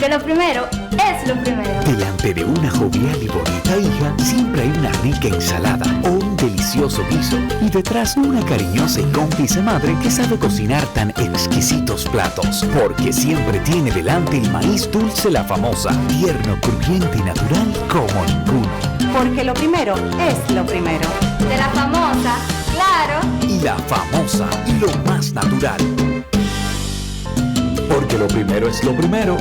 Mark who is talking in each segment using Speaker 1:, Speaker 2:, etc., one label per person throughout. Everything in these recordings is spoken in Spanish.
Speaker 1: Porque lo primero es lo primero.
Speaker 2: Delante de una jovial y bonita hija, siempre hay una rica ensalada o un delicioso guiso. Y detrás una cariñosa y cómplice madre que sabe cocinar tan exquisitos platos. Porque siempre tiene delante el maíz dulce La Famosa, tierno, crujiente y natural como ninguno.
Speaker 3: Porque lo primero es lo primero.
Speaker 1: De La Famosa, claro.
Speaker 2: Y La Famosa, lo más natural. Porque lo primero es lo primero.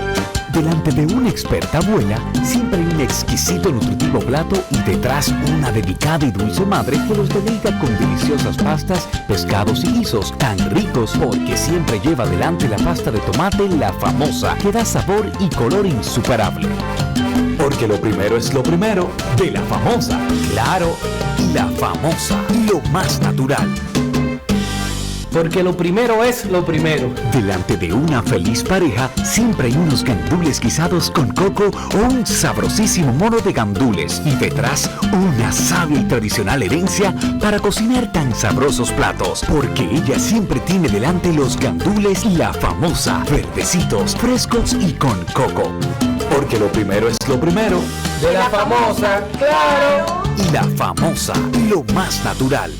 Speaker 2: Delante de una experta abuela, siempre hay un exquisito nutritivo plato y detrás una delicada y dulce madre que los deleita con deliciosas pastas, pescados y guisos tan ricos porque siempre lleva delante la pasta de tomate La Famosa, que da sabor y color insuperable. Porque lo primero es lo primero, de La Famosa, claro, y La Famosa, lo más natural.
Speaker 4: Porque lo primero es lo primero.
Speaker 2: Delante de una feliz pareja, siempre hay unos gandules guisados con coco o un sabrosísimo mono de gandules. Y detrás, una sabia y tradicional herencia para cocinar tan sabrosos platos. Porque ella siempre tiene delante los gandules La Famosa, verdecitos, frescos y con coco. Porque lo primero es lo primero.
Speaker 4: De La Famosa, claro.
Speaker 2: Y La Famosa, lo más natural.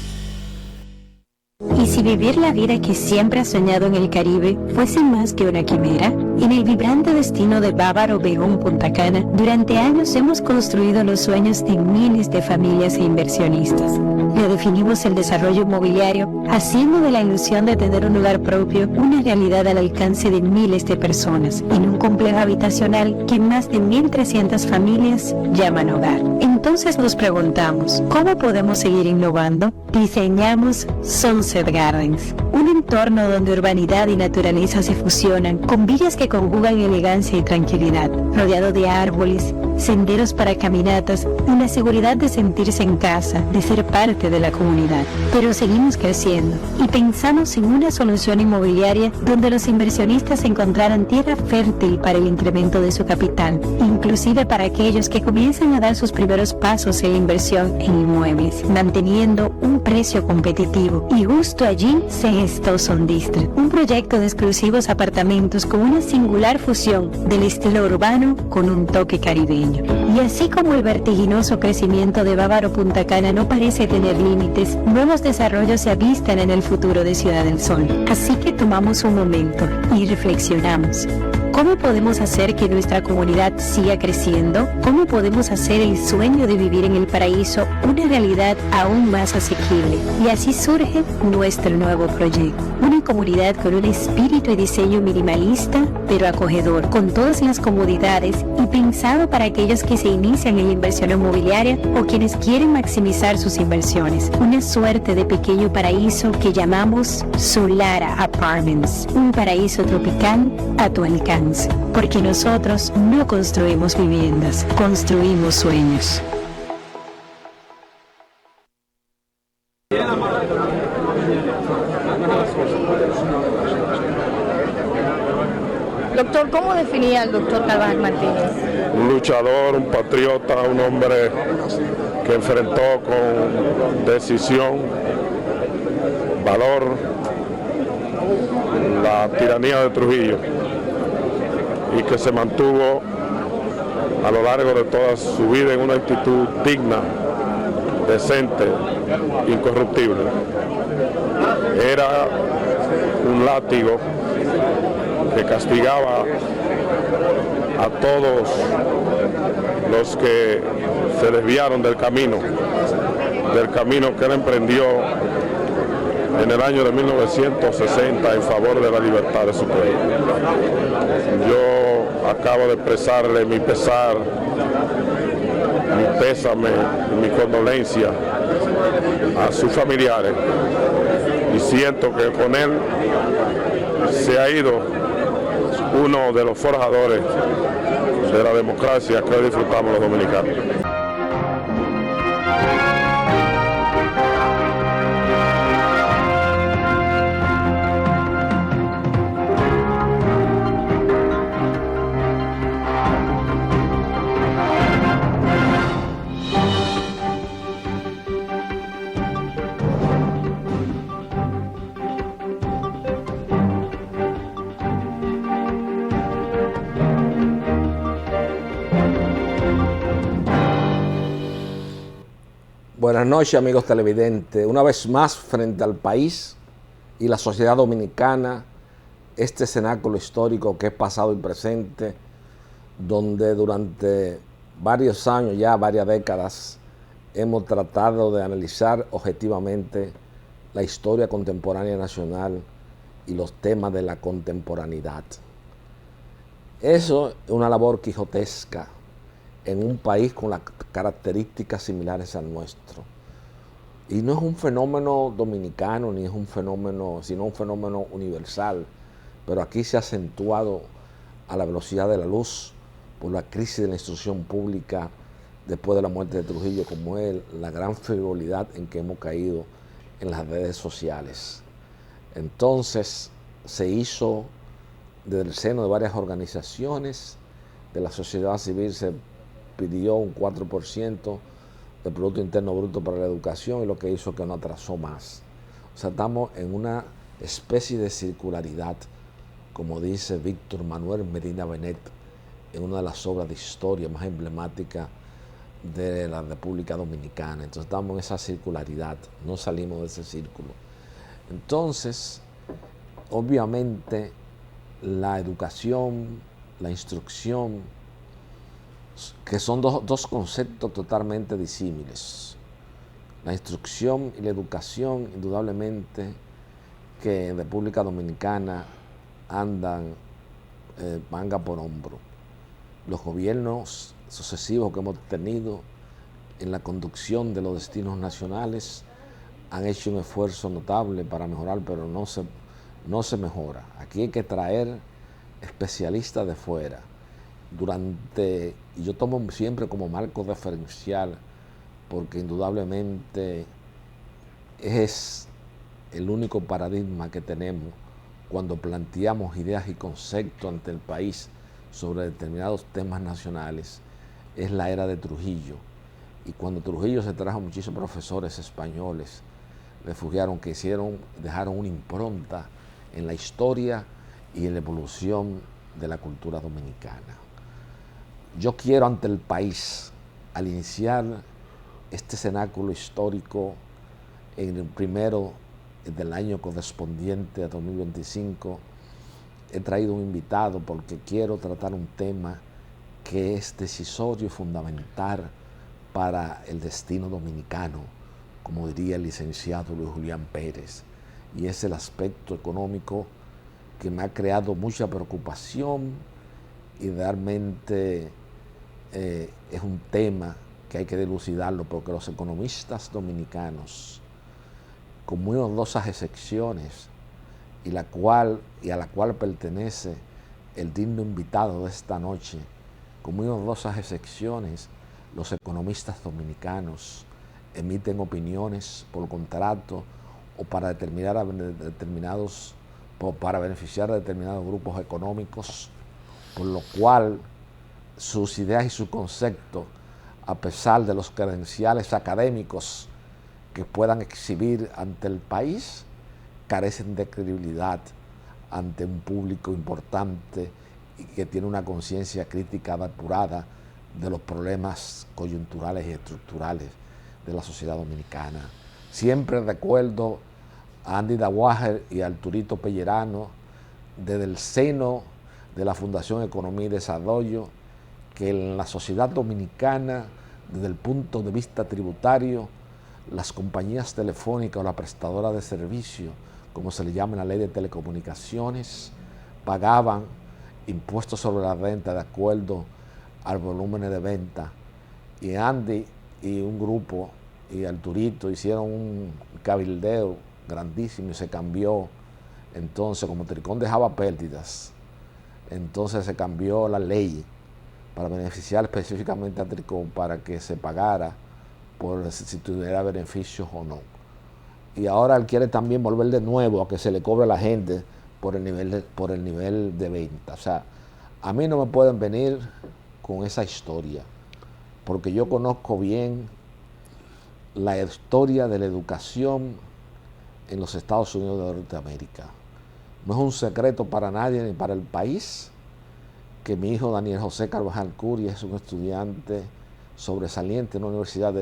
Speaker 5: ¿Y si vivir la vida que siempre has soñado en el Caribe fuese más que una quimera? En el vibrante destino de Bávaro Obregón Punta Cana, durante años hemos construido los sueños de miles de familias e inversionistas. Redefinimos el desarrollo inmobiliario, haciendo de la ilusión de tener un lugar propio una realidad al alcance de miles de personas, en un complejo habitacional que más de 1.300 familias llaman hogar. Entonces nos preguntamos, ¿cómo podemos seguir innovando? Diseñamos Sunset Gardens, un entorno donde urbanidad y naturaleza se fusionan, con villas que conjugan elegancia y tranquilidad, rodeado de árboles, senderos para caminatas y la seguridad de sentirse en casa, de ser parte de la comunidad. Pero seguimos creciendo y pensamos en una solución inmobiliaria donde los inversionistas encontraran tierra fértil para el incremento de su capital, inclusive para aquellos que comienzan a dar sus primeros pasos en inversión en inmuebles, manteniendo un precio competitivo. Y justo allí se gestó Sun District, un proyecto de exclusivos apartamentos con una singular fusión del estilo urbano con un toque caribeño. Y así como el vertiginoso crecimiento de Bávaro Punta Cana no parece tener límites, nuevos desarrollos se avistan en el futuro de Ciudad del Sol. Así que tomamos un momento y reflexionamos. ¿Cómo podemos hacer que nuestra comunidad siga creciendo? ¿Cómo podemos hacer el sueño de vivir en el paraíso una realidad aún más asequible? Y así surge nuestro nuevo proyecto. Una comunidad con un espíritu y diseño minimalista, pero acogedor, con todas las comodidades y pensado para aquellos que se inician en la inversión inmobiliaria o quienes quieren maximizar sus inversiones. Una suerte de pequeño paraíso que llamamos Solara Apartments, un paraíso tropical a tu alcance. Porque nosotros no construimos viviendas, construimos sueños.
Speaker 1: Doctor, ¿cómo definía al doctor Carvajal Martínez?
Speaker 6: Un luchador, un patriota, un hombre que enfrentó con decisión, valor, la tiranía de Trujillo y que se mantuvo a lo largo de toda su vida en una actitud digna, decente, incorruptible. Era un látigo que castigaba a todos los que se desviaron del camino que él emprendió en el año de 1960 en favor de la libertad de su pueblo. Yo acabo de expresarle mi pesar, mi pésame, mi condolencia a sus familiares y siento que con él se ha ido uno de los forjadores de la democracia que hoy disfrutamos los dominicanos.
Speaker 7: Buenas noches, amigos televidentes. Una vez más, frente al país y la sociedad dominicana, este cenáculo histórico que es pasado y presente, donde durante varios años, ya varias décadas, hemos tratado de analizar objetivamente la historia contemporánea nacional y los temas de la contemporaneidad. Eso es una labor quijotesca en un país con las características similares al nuestro. Y no es un fenómeno dominicano, ni es un fenómeno, sino un fenómeno universal, pero aquí se ha acentuado a la velocidad de la luz por la crisis de la instrucción pública después de la muerte de Trujillo, como es la gran frivolidad en que hemos caído en las redes sociales. Entonces se hizo desde el seno de varias organizaciones de la sociedad civil, se pidió un 4% del Producto Interno Bruto para la educación, y lo que hizo que no atrasó más. O sea, estamos en una especie de circularidad, como dice Víctor Manuel Medina Benet en una de las obras de historia más emblemáticas de la República Dominicana. Entonces estamos en esa circularidad, no salimos de ese círculo. Entonces, obviamente, la educación, la instrucción, que son dos conceptos totalmente disímiles. La instrucción y la educación, indudablemente, que en República Dominicana andan manga por hombro. Los gobiernos sucesivos que hemos tenido en la conducción de los destinos nacionales han hecho un esfuerzo notable para mejorar, pero no se mejora. Aquí hay que traer especialistas de fuera. Y yo tomo siempre como marco referencial, porque indudablemente es el único paradigma que tenemos cuando planteamos ideas y conceptos ante el país sobre determinados temas nacionales, es la era de Trujillo. Y cuando Trujillo se trajo, muchísimos profesores españoles refugiaron, que dejaron una impronta en la historia y en la evolución de la cultura dominicana. Yo quiero ante el país, al iniciar este cenáculo histórico en el primero del año correspondiente a 2025, he traído un invitado porque quiero tratar un tema que es decisorio y fundamental para el destino dominicano, como diría el licenciado Luis Julián Pérez, y es el aspecto económico que me ha creado mucha preocupación, y realmente es un tema que hay que dilucidarlo, porque los economistas dominicanos, con muy honrosas excepciones, y a la cual pertenece el digno invitado de esta noche, con muy honrosas excepciones, los economistas dominicanos emiten opiniones por contrato o para para beneficiar a determinados grupos económicos, por lo cual sus ideas y sus conceptos, a pesar de los credenciales académicos que puedan exhibir ante el país, carecen de credibilidad ante un público importante y que tiene una conciencia crítica depurada de los problemas coyunturales y estructurales de la sociedad dominicana. Siempre recuerdo a Andy Dawager y a Arturito Pellerano, desde el seno de la Fundación Economía y Desarrollo, que en la sociedad dominicana, desde el punto de vista tributario, las compañías telefónicas o la prestadora de servicios, como se le llama en la ley de telecomunicaciones, pagaban impuestos sobre la renta de acuerdo al volumen de venta. Y Andy y un grupo y Arturito hicieron un cabildeo grandísimo y se cambió. Entonces, como Tricón dejaba pérdidas, entonces se cambió la ley para beneficiar específicamente a Tricón, para que se pagara por si tuviera beneficios o no. Y ahora él quiere también volver de nuevo a que se le cobre a la gente por el nivel de venta. O sea, a mí no me pueden venir con esa historia, porque yo conozco bien la historia de la educación en los Estados Unidos de Norteamérica. No es un secreto para nadie ni para el país que mi hijo Daniel José Carvajal Curi es un estudiante sobresaliente en una universidad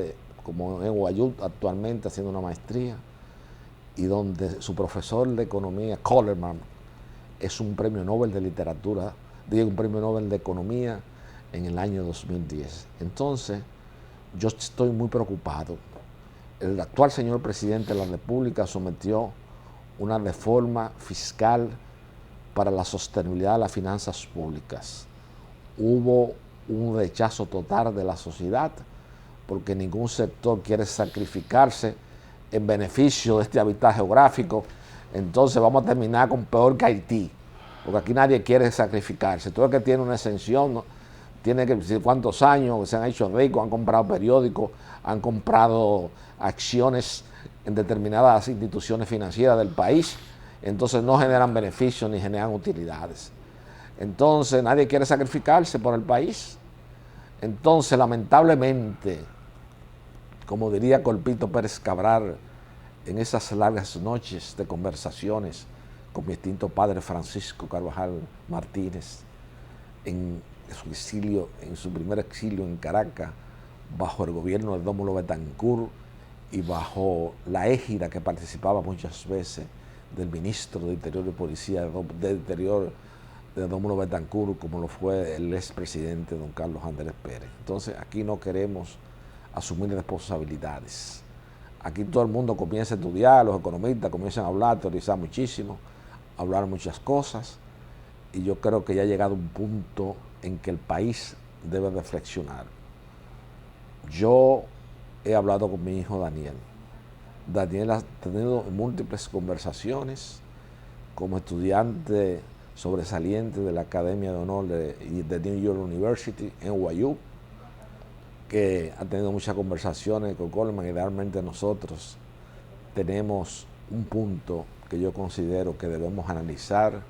Speaker 7: como en NYU actualmente haciendo una maestría, y donde su profesor de economía, Kohlerman, es un premio Nobel de literatura, un premio Nobel de economía en el año 2010. Entonces, yo estoy muy preocupado. El actual señor presidente de la República sometió una reforma fiscal para la sostenibilidad de las finanzas públicas. Hubo un rechazo total de la sociedad porque ningún sector quiere sacrificarse en beneficio de este hábitat geográfico. Entonces vamos a terminar con peor que Haití, porque aquí nadie quiere sacrificarse. Todo el que tiene una exención, ¿no?, tiene que decir cuántos años, se han hecho ricos, han comprado periódicos, han comprado acciones en determinadas instituciones financieras del país, entonces no generan beneficios ni generan utilidades. Entonces nadie quiere sacrificarse por el país. Entonces, lamentablemente, como diría Colpito Pérez Cabral en esas largas noches de conversaciones con mi extinto padre Francisco Carvajal Martínez, en su exilio, en su primer exilio en Caracas, bajo el gobierno de Rómulo Betancourt y bajo la égida que participaba muchas veces del ministro de Interior y Policía de Interior de Rómulo Betancourt, como lo fue el expresidente don Carlos Andrés Pérez. Entonces, aquí no queremos asumir responsabilidades. Aquí todo el mundo comienza a estudiar, los economistas comienzan a hablar, teorizar muchísimo, hablar muchas cosas, y yo creo que ya ha llegado un punto en que el país debe reflexionar. Yo he hablado con mi hijo Daniel. Daniel ha tenido múltiples conversaciones como estudiante sobresaliente de la Academia de Honor de New York University, NYU, que ha tenido muchas conversaciones con Coleman, y realmente nosotros tenemos un punto que yo considero que debemos analizar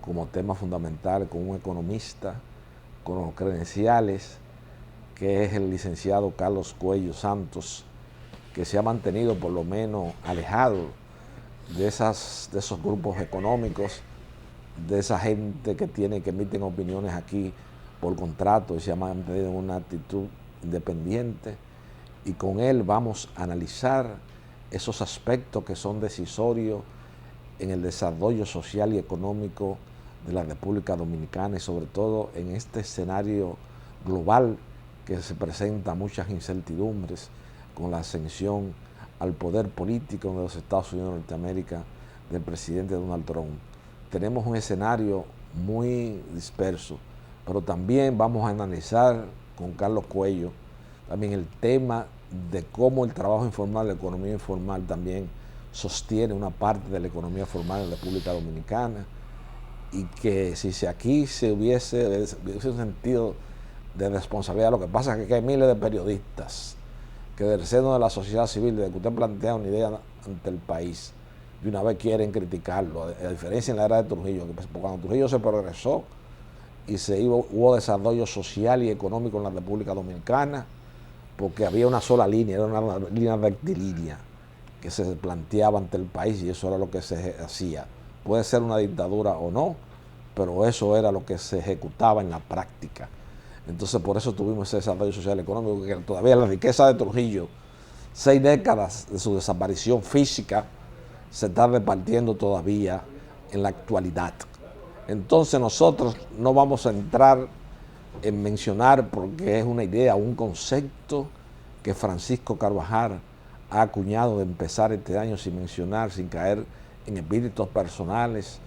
Speaker 7: como tema fundamental con un economista con los credenciales, que es el licenciado Carlos Cuello Santos, que se ha mantenido por lo menos alejado de esos grupos económicos, de esa gente que emiten opiniones aquí por contrato, y se ha mantenido en una actitud independiente, y con él vamos a analizar esos aspectos que son decisorios en el desarrollo social y económico de la República Dominicana, y sobre todo en este escenario global que se presenta muchas incertidumbres con la ascensión al poder político de los Estados Unidos de Norteamérica del presidente Donald Trump. Tenemos un escenario muy disperso, pero también vamos a analizar con Carlos Cuello también el tema de cómo el trabajo informal, la economía informal también sostiene una parte de la economía formal en la República Dominicana, y que si aquí se hubiese un sentido de responsabilidad. Lo que pasa es que hay miles de periodistas que del seno de la sociedad civil, desde que usted plantea una idea ante el país, de una vez quieren criticarlo, a diferencia en la era de Trujillo, que cuando Trujillo se progresó y hubo desarrollo social y económico en la República Dominicana, porque había una sola línea, era una línea rectilínea que se planteaba ante el país, y eso era lo que se hacía. Puede ser una dictadura o no, pero eso era lo que se ejecutaba en la práctica. Entonces, por eso tuvimos ese desarrollo social y económico, que todavía la riqueza de Trujillo, 6 décadas de su desaparición física, se está repartiendo todavía en la actualidad. Entonces, nosotros no vamos a entrar en mencionar, porque es una idea, un concepto que Francisco Carvajal ha acuñado de empezar este año sin mencionar, sin caer en epítetos personales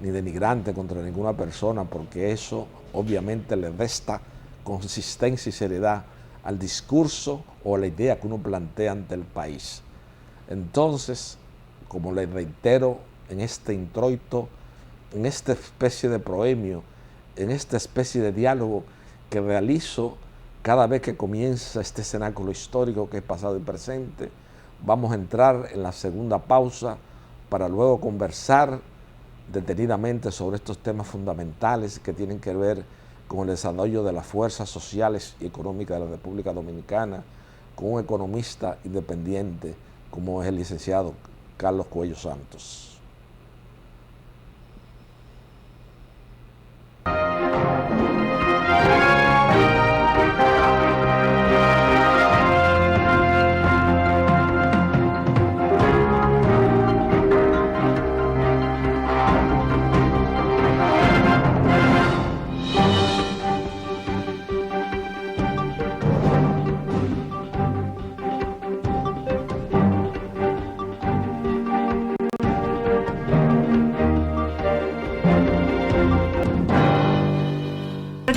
Speaker 7: ni denigrantes contra ninguna persona, porque eso obviamente le resta consistencia y seriedad al discurso o a la idea que uno plantea ante el país. Entonces, como les reitero en este introito, en esta especie de proemio, en esta especie de diálogo que realizo cada vez que comienza este cenáculo histórico que es pasado y presente, vamos a entrar en la segunda pausa para luego conversar detenidamente sobre estos temas fundamentales que tienen que ver con el desarrollo de las fuerzas sociales y económicas de la República Dominicana, con un economista independiente como es el licenciado Carlos Cuello Santos.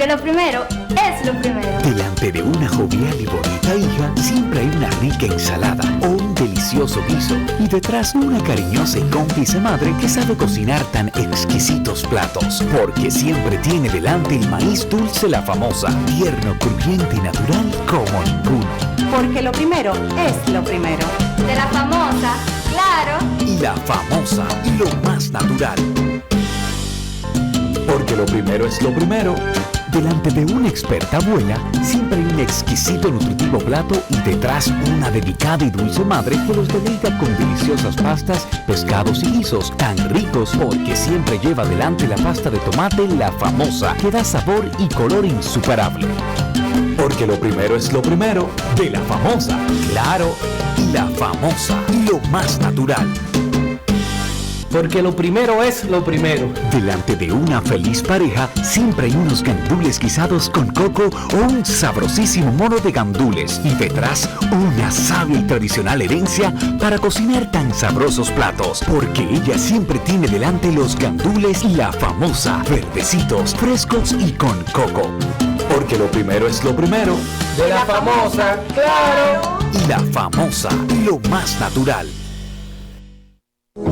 Speaker 1: Porque lo primero es lo primero.
Speaker 2: Delante de una jovial y bonita hija, siempre hay una rica ensalada o un delicioso guiso. Y detrás una cariñosa y cómplice madre que sabe cocinar tan exquisitos platos. Porque siempre tiene delante el maíz dulce La Famosa, tierno, crujiente y natural como ninguno.
Speaker 3: Porque lo primero es lo primero.
Speaker 1: De La Famosa, claro.
Speaker 2: Y La Famosa, lo más natural. Porque lo primero es lo primero. Delante de una experta abuela, siempre hay un exquisito nutritivo plato y detrás una delicada y dulce madre que los deleita con deliciosas pastas, pescados y guisos tan ricos porque siempre lleva adelante la pasta de tomate La Famosa, que da sabor y color insuperable. Porque lo primero es lo primero, de La Famosa, claro, y La Famosa, lo más natural.
Speaker 4: Porque lo primero es lo primero.
Speaker 2: Delante de una feliz pareja, siempre hay unos gandules guisados con coco o un sabrosísimo mono de gandules. Y detrás, una sabia y tradicional herencia para cocinar tan sabrosos platos. Porque ella siempre tiene delante los gandules La Famosa, verdecitos, frescos y con coco. Porque lo primero es lo primero.
Speaker 4: De La Famosa, claro.
Speaker 2: Y La Famosa, lo más natural.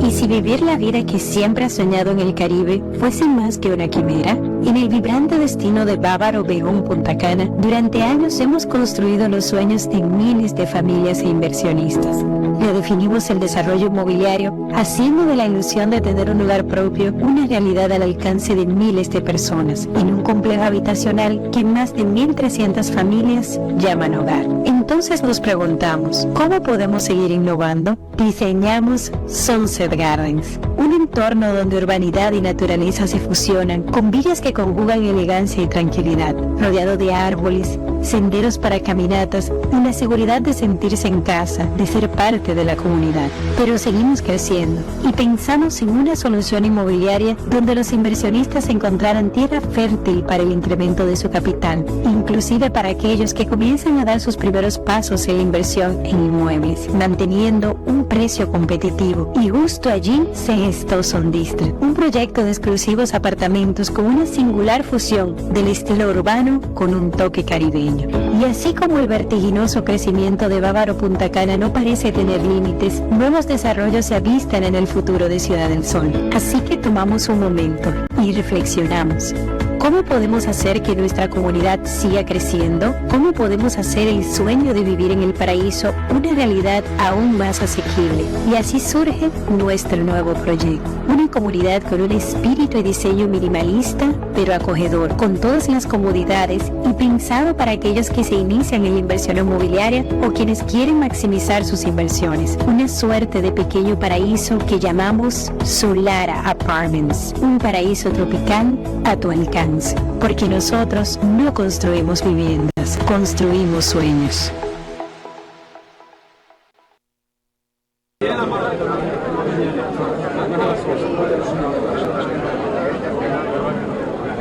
Speaker 5: ¿Y si vivir la vida que siempre has soñado en el Caribe fuese más que una quimera? En el vibrante destino de Bávaro Obregón Punta Cana, durante años hemos construido los sueños de miles de familias e inversionistas. Redefinimos el desarrollo inmobiliario, haciendo de la ilusión de tener un lugar propio una realidad al alcance de miles de personas, en un complejo habitacional que más de 1.300 familias llaman hogar. Entonces nos preguntamos, ¿cómo podemos seguir innovando? Diseñamos Sunset Gardens, un entorno donde urbanidad y naturaleza se fusionan, con villas que conjugan elegancia y tranquilidad, rodeado de árboles, senderos para caminatas y la seguridad de sentirse en casa, de ser parte de la comunidad. Pero seguimos creciendo y pensamos en una solución inmobiliaria donde los inversionistas encontraran tierra fértil para el incremento de su capital, inclusive para aquellos que comienzan a dar sus primeros pasos en la inversión en inmuebles, manteniendo un precio competitivo. Y justo allí se gestó Sun District, un proyecto de exclusivos apartamentos con una singular fusión del estilo urbano con un toque caribeño. Y así como el vertiginoso crecimiento de Bávaro Punta Cana no parece tener límites, nuevos desarrollos se avistan en el futuro de Ciudad del Sol. Así que tomamos un momento y reflexionamos. ¿Cómo podemos hacer que nuestra comunidad siga creciendo? ¿Cómo podemos hacer el sueño de vivir en el paraíso una realidad aún más asequible? Y así surge nuestro nuevo proyecto. Una comunidad con un espíritu y diseño minimalista, pero acogedor, con todas las comodidades y pensado para aquellos que se inician en la inversión inmobiliaria o quienes quieren maximizar sus inversiones. Una suerte de pequeño paraíso que llamamos Solara Apartments, un paraíso tropical a tu alcance. Porque nosotros no construimos viviendas, construimos sueños.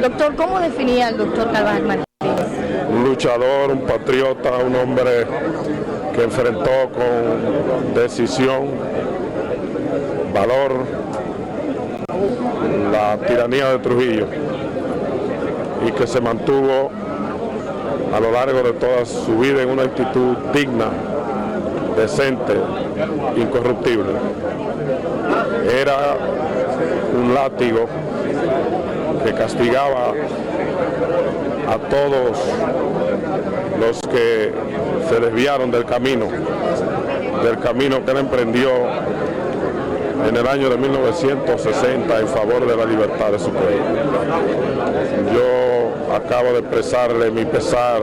Speaker 1: Doctor, ¿cómo definía el doctor Carvajal Martínez?
Speaker 6: Un luchador, un patriota, un hombre que enfrentó con decisión, valor, la tiranía de Trujillo y que se mantuvo a lo largo de toda su vida en una actitud digna, decente, incorruptible. Era un látigo que castigaba a todos los que se desviaron del camino que él emprendió en el año de 1960 en favor de la libertad de su pueblo. Yo acabo de expresarle mi pesar,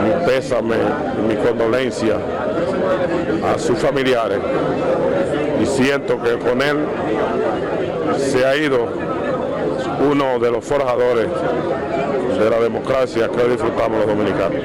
Speaker 6: mi pésame y mi condolencia a sus familiares y siento que con él se ha ido uno de los forjadores de la democracia que hoy disfrutamos los dominicanos.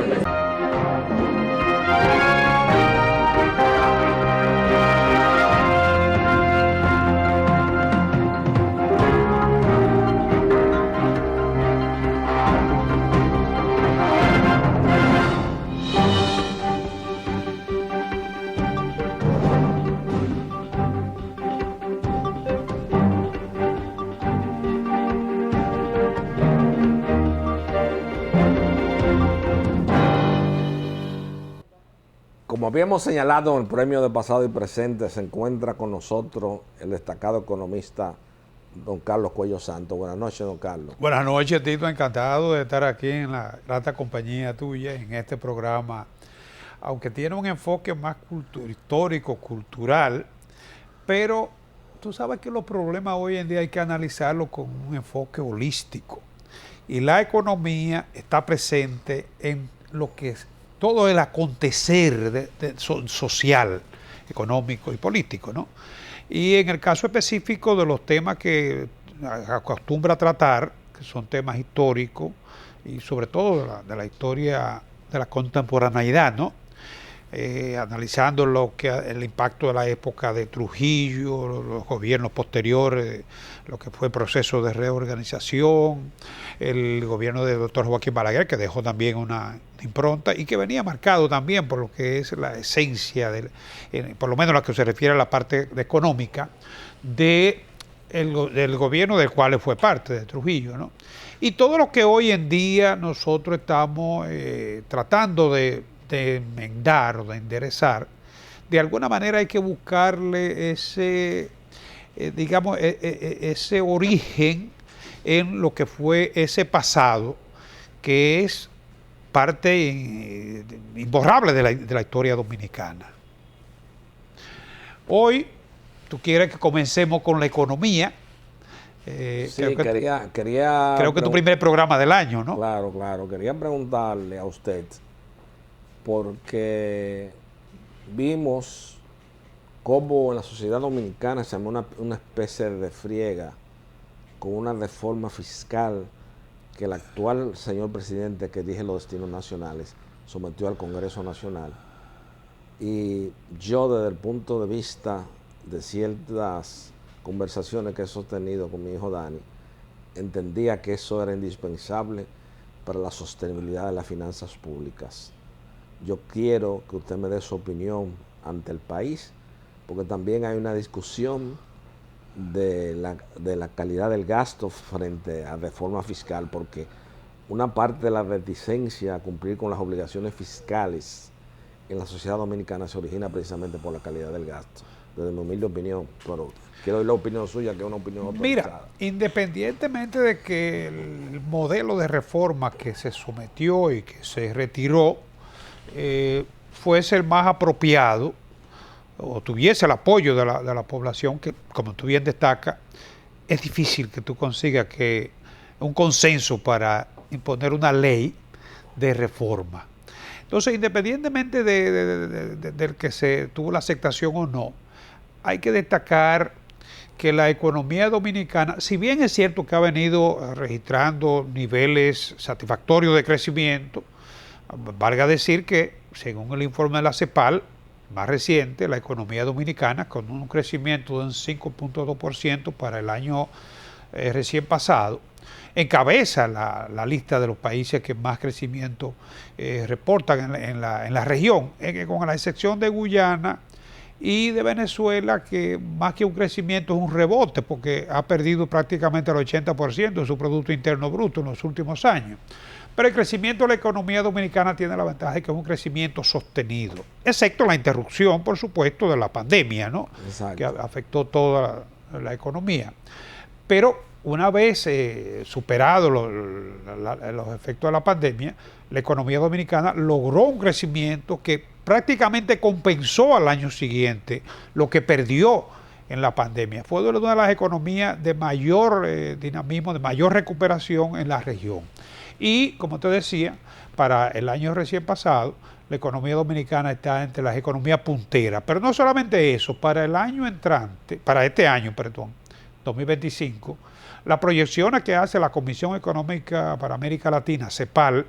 Speaker 7: como habíamos señalado en el premio de pasado y presente, se encuentra con nosotros el destacado economista don Carlos Cuello Santos. Buenas noches, don Carlos.
Speaker 8: Buenas noches, Tito. Encantado de estar aquí en la grata compañía tuya, en este programa, aunque tiene un enfoque más histórico, cultural, pero tú sabes que los problemas hoy en día hay que analizarlos con un enfoque holístico. Y la economía está presente en lo que es todo el acontecer social, económico y político, ¿no? Y en el caso específico de los temas que acostumbra tratar, que son temas históricos y sobre todo de la historia de la contemporaneidad, ¿no? Analizando el impacto de la época de Trujillo, los gobiernos posteriores, lo que fue el proceso de reorganización, el gobierno del doctor Joaquín Balaguer, que dejó también una impronta y que venía marcado también por lo que es la esencia, por lo menos la que se refiere a la parte económica, del gobierno del cual fue parte, de Trujillo, ¿no? Y todo lo que hoy en día nosotros estamos tratando de enmendar o de enderezar, de alguna manera hay que buscarle ese origen en lo que fue ese pasado, que es parte imborrable de la historia dominicana. Hoy, tú quieres que comencemos con la economía.
Speaker 7: Sí, creo que
Speaker 8: tu primer programa del año, ¿no?
Speaker 7: Claro. Quería preguntarle a usted, porque vimos cómo en la sociedad dominicana se armó una especie de friega con una reforma fiscal que el actual señor presidente, que dirige los destinos nacionales, sometió al Congreso Nacional. Y yo, desde el punto de vista de ciertas conversaciones que he sostenido con mi hijo Dani, entendía que eso era indispensable para la sostenibilidad de las finanzas públicas. Yo quiero que usted me dé su opinión ante el país, porque también hay una discusión de la calidad del gasto frente a reforma fiscal, porque una parte de la reticencia a cumplir con las obligaciones fiscales en la sociedad dominicana se origina precisamente por la calidad del gasto, desde mi humilde opinión, pero quiero oír la opinión suya, que es una opinión autorizada.
Speaker 8: Mira, independientemente de que el modelo de reforma que se sometió y que se retiró fuese el más apropiado o tuviese el apoyo de la población, que como tú bien destacas, es difícil que tú consigas un consenso para imponer una ley de reforma. Entonces, independientemente del que se tuvo la aceptación o no, hay que destacar que la economía dominicana, si bien es cierto que ha venido registrando niveles satisfactorios de crecimiento, valga decir que, según el informe de la CEPAL más reciente, la economía dominicana, con un crecimiento de un 5.2% para el año recién pasado, encabeza la lista de los países que más crecimiento reportan en la región, con la excepción de Guyana y de Venezuela, que más que un crecimiento es un rebote, porque ha perdido prácticamente el 80% de su Producto Interno Bruto en los últimos años. Pero el crecimiento de la economía dominicana tiene la ventaja de que es un crecimiento sostenido, excepto la interrupción, por supuesto, de la pandemia, ¿no? Que afectó toda la economía. Pero una vez superados los efectos de la pandemia, la economía dominicana logró un crecimiento que prácticamente compensó al año siguiente lo que perdió en la pandemia. Fue una de las economías de mayor dinamismo, de mayor recuperación en la región. Y, como te decía, para el año recién pasado, la economía dominicana está entre las economías punteras. Pero no solamente eso, para este año, 2025, las proyecciones que hace la Comisión Económica para América Latina, CEPAL,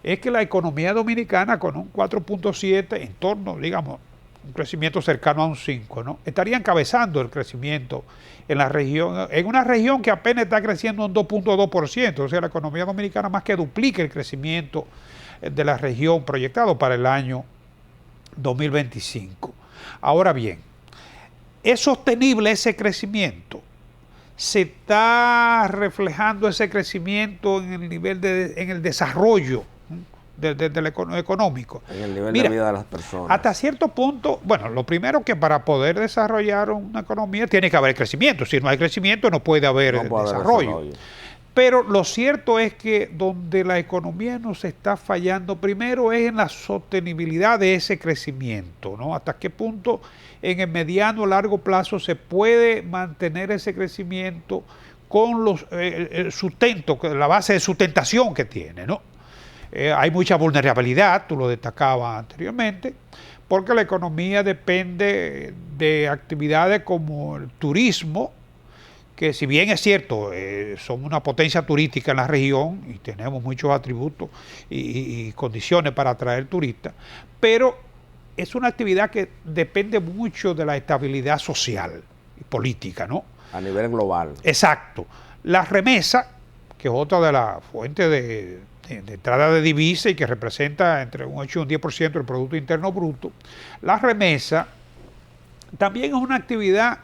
Speaker 8: es que la economía dominicana, con un 4.7, en torno, digamos, un crecimiento cercano a un 5, ¿no?, estaría encabezando el crecimiento en la región, en una región que apenas está creciendo un 2.2%, o sea, la economía dominicana más que duplica el crecimiento de la región proyectado para el año 2025. Ahora bien, ¿es sostenible ese crecimiento? ¿Se está reflejando ese crecimiento en el nivel en el desarrollo económico.
Speaker 7: En el nivel
Speaker 8: Mira,
Speaker 7: de vida de las personas.
Speaker 8: hasta cierto punto, bueno, lo primero que para poder desarrollar una economía tiene que haber crecimiento. Si no hay crecimiento no puede haber desarrollo. Pero lo cierto es que donde la economía nos está fallando primero es en la sostenibilidad de ese crecimiento, ¿no? Hasta qué punto en el mediano o largo plazo se puede mantener ese crecimiento con el sustento, la base de sustentación que tiene, ¿no? Hay mucha vulnerabilidad, tú lo destacabas anteriormente, porque la economía depende de actividades como el turismo, que si bien es cierto, somos una potencia turística en la región y tenemos muchos atributos y condiciones para atraer turistas, pero es una actividad que depende mucho de la estabilidad social y política, ¿no?
Speaker 7: A nivel global.
Speaker 8: Exacto. La remesa, que es otra de las fuentes de entrada de divisa y que representa entre un 8 y un 10% del Producto Interno Bruto, la remesa también es una actividad,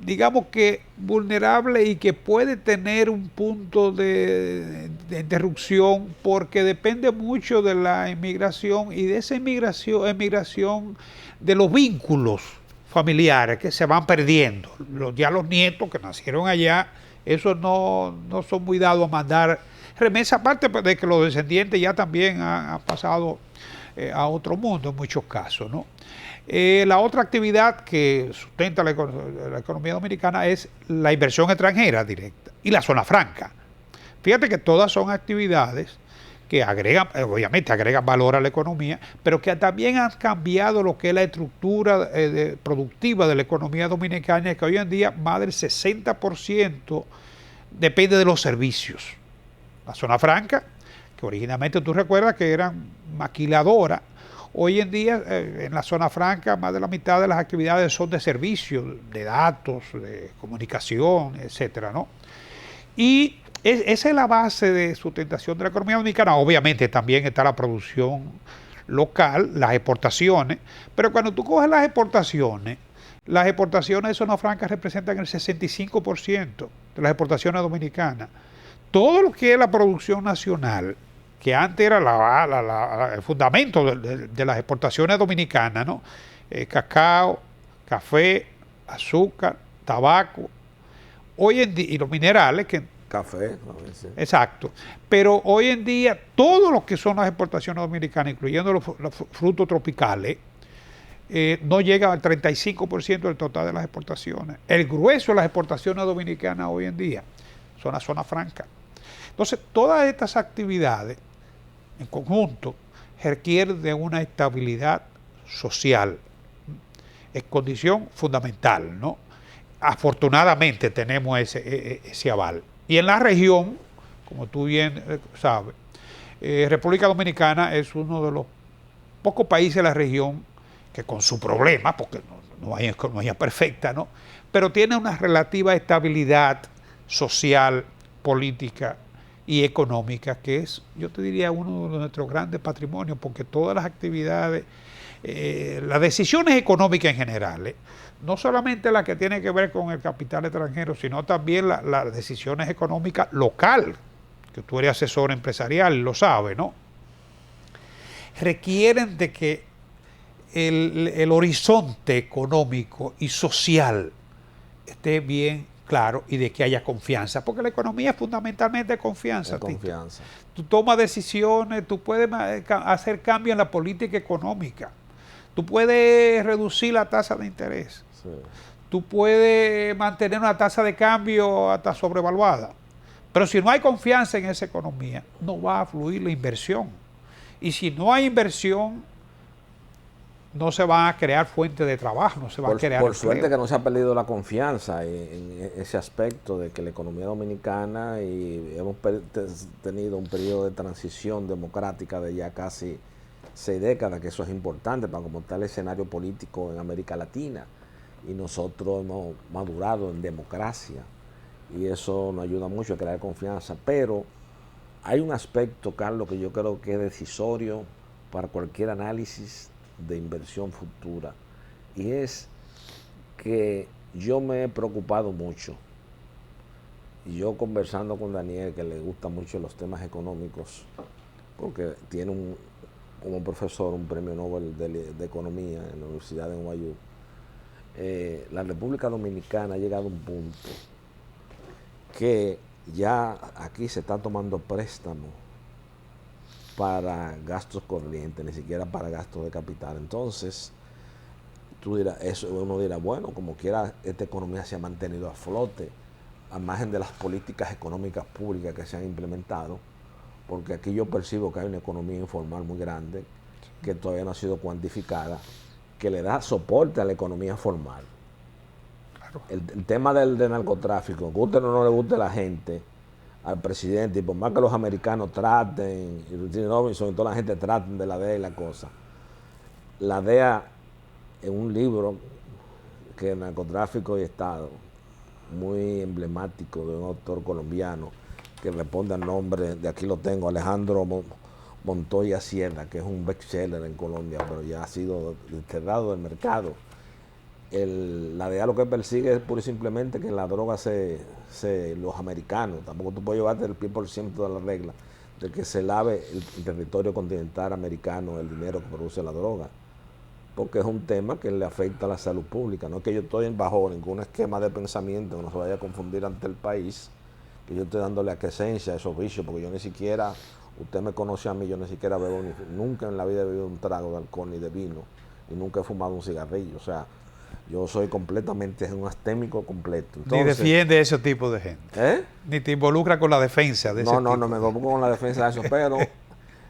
Speaker 8: digamos que vulnerable y que puede tener un punto de interrupción porque depende mucho de la inmigración y de esa emigración de los vínculos familiares que se van perdiendo. Ya los nietos que nacieron allá, esos no son muy dados a mandar remesa, aparte de que los descendientes ya también han pasado a otro mundo en muchos casos, ¿no? La otra actividad que sustenta la economía dominicana es la inversión extranjera directa y la zona franca. Fíjate que todas son actividades que agregan, obviamente agregan valor a la economía, pero que también han cambiado lo que es la estructura productiva de la economía dominicana, que hoy en día más del 60% depende de los servicios. La zona franca, que originalmente tú recuerdas que eran maquiladoras, hoy en día en la zona franca más de la mitad de las actividades son de servicios, de datos, de comunicación, etcétera, ¿no? Y esa es la base de sustentación de la economía dominicana. Obviamente también está la producción local, las exportaciones, pero cuando tú coges las exportaciones de zona franca representan el 65% de las exportaciones dominicanas. Todo lo que es la producción nacional, que antes era el fundamento de las exportaciones dominicanas, ¿no? Cacao, café, azúcar, tabaco, hoy en día, y los minerales, que
Speaker 7: café.
Speaker 8: Exacto. Pero hoy en día, todo lo que son las exportaciones dominicanas, incluyendo los frutos tropicales, no llega al 35% del total de las exportaciones. El grueso de las exportaciones dominicanas hoy en día son la zona franca. Entonces, todas estas actividades en conjunto requieren de una estabilidad social. Es condición fundamental, ¿no? Afortunadamente tenemos ese aval. Y en la región, como tú bien sabes, República Dominicana es uno de los pocos países de la región que con su problema, porque no hay economía perfecta, ¿no? Pero tiene una relativa estabilidad social, política y económica, que es, yo te diría, uno de nuestros grandes patrimonios, porque todas las actividades, las decisiones económicas en general, no solamente las que tienen que ver con el capital extranjero, sino también las decisiones económicas local, que tú eres asesor empresarial, lo sabes, ¿no? Requieren de que el horizonte económico y social esté bien claro y de que haya confianza, porque la economía es fundamentalmente confianza.
Speaker 7: Confianza.
Speaker 8: Tú tomas decisiones, tú puedes hacer cambios en la política económica, tú puedes reducir la tasa de interés, sí. Tú puedes mantener una tasa de cambio hasta sobrevaluada, pero si no hay confianza en esa economía, no va a fluir la inversión, y si no hay inversión, no se van a crear fuentes de trabajo, no se va a crear
Speaker 7: Por
Speaker 8: empleo.
Speaker 7: suerte que no se ha perdido la confianza en ese aspecto de que la economía dominicana, y hemos tenido un periodo de transición democrática de ya casi 6 décadas, que eso es importante para cómo está el escenario político en América Latina, y nosotros hemos madurado en democracia, y eso nos ayuda mucho a crear confianza. Pero hay un aspecto, Carlos, que yo creo que es decisorio para cualquier análisis de inversión futura, y es que yo me he preocupado mucho, y yo conversando con Daniel, que le gustan mucho los temas económicos, porque tiene como profesor un premio Nobel de Economía en la Universidad de NYU. La República Dominicana ha llegado a un punto que ya aquí se está tomando préstamos para gastos corrientes, ni siquiera para gastos de capital. Entonces, tú dirás, uno dirá, bueno, como quiera, esta economía se ha mantenido a flote, a margen de las políticas económicas públicas que se han implementado, porque aquí yo percibo que hay una economía informal muy grande, que todavía no ha sido cuantificada, que le da soporte a la economía formal.
Speaker 8: Claro.
Speaker 7: El tema del narcotráfico, guste o no le guste a la gente, al presidente, y por más que los americanos traten, y Robinson y toda la gente traten de la DEA y la cosa, la DEA, en un libro que es Narcotráfico y Estado, muy emblemático de un autor colombiano que responde al nombre, de aquí lo tengo, Alejandro Montoya Sierra, que es un bestseller en Colombia, pero ya ha sido desterrado del mercado. La DEA lo que persigue es pura y simplemente que la droga los americanos, tampoco tú puedes llevarte el 100% de la regla, de que se lave el territorio continental americano el dinero que produce la droga, porque es un tema que le afecta a la salud pública. No es que yo estoy bajo ningún esquema de pensamiento que no se vaya a confundir ante el país, que yo estoy dándole aquiescencia a esos vicios, porque yo ni siquiera, usted me conoce a mí, yo ni siquiera bebo, nunca en la vida he bebido un trago de alcohol ni de vino, y nunca he fumado un cigarrillo. O sea, yo soy completamente un astémico completo. Entonces,
Speaker 8: ni defiende ese tipo de gente. Ni te involucra con la defensa de ese tipo.
Speaker 7: No me involucro con la defensa de eso, pero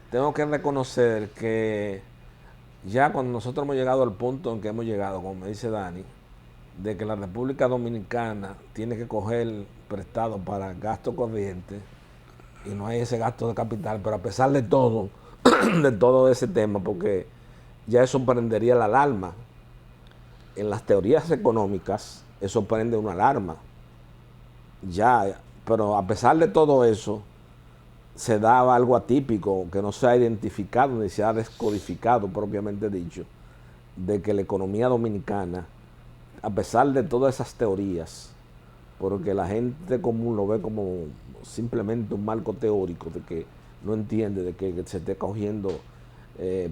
Speaker 7: tengo que reconocer que ya cuando nosotros hemos llegado al punto en que hemos llegado, como me dice Dani, de que la República Dominicana tiene que coger prestado para gasto corriente y no hay ese gasto de capital, pero a pesar de todo, de todo ese tema, porque ya eso prendería la alarma. En las teorías económicas, eso prende una alarma. Ya, pero a pesar de todo eso, se daba algo atípico que no se ha identificado ni se ha descodificado propiamente dicho, de que la economía dominicana, a pesar de todas esas teorías, porque la gente común lo ve como simplemente un marco teórico, de que no entiende de que se esté cogiendo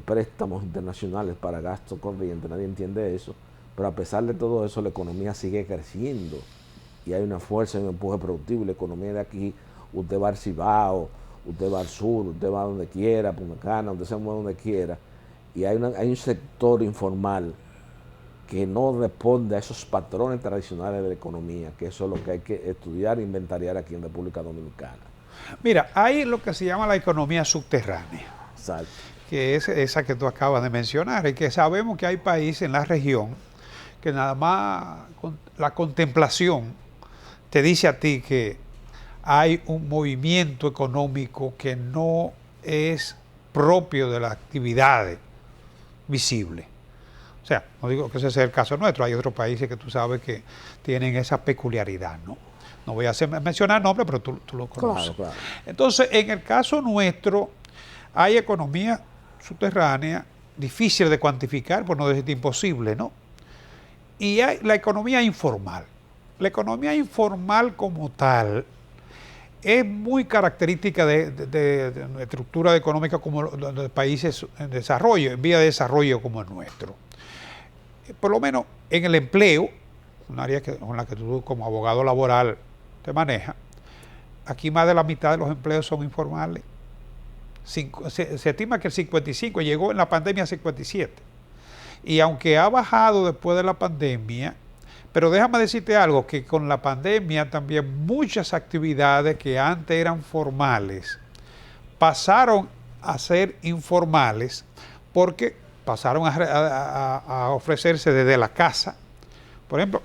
Speaker 7: préstamos internacionales para gastos corrientes, nadie entiende eso, pero a pesar de todo eso la economía sigue creciendo y hay una fuerza y un empuje productivo. La economía de aquí, usted va al Cibao, usted va al sur, usted va donde quiera, Punta Cana, usted se mueve donde quiera, y hay un sector informal que no responde a esos patrones tradicionales de la economía, que eso es lo que hay que estudiar e inventariar aquí en República Dominicana.
Speaker 8: Mira, hay lo que se llama la economía subterránea.
Speaker 7: Exacto.
Speaker 8: Que es esa que tú acabas de mencionar, y que sabemos que hay países en la región que nada más con la contemplación te dice a ti que hay un movimiento económico que no es propio de las actividades visibles. O sea, no digo que ese sea el caso nuestro, hay otros países que tú sabes que tienen esa peculiaridad, ¿no? No voy a mencionar nombres, pero tú lo conoces.
Speaker 7: Claro.
Speaker 8: Entonces, en el caso nuestro, hay economía subterránea, difícil de cuantificar, por no decir imposible, ¿no? Y hay la economía informal. La economía informal como tal es muy característica de estructura económica como de países en desarrollo, en vía de desarrollo como el nuestro. Por lo menos en el empleo, un área con la que tú como abogado laboral te manejas, aquí más de la mitad de los empleos son informales. Se estima que el 55 llegó en la pandemia a 57. Y aunque ha bajado después de la pandemia, pero déjame decirte algo, que con la pandemia también muchas actividades que antes eran formales pasaron a ser informales porque pasaron a ofrecerse desde la casa. Por ejemplo,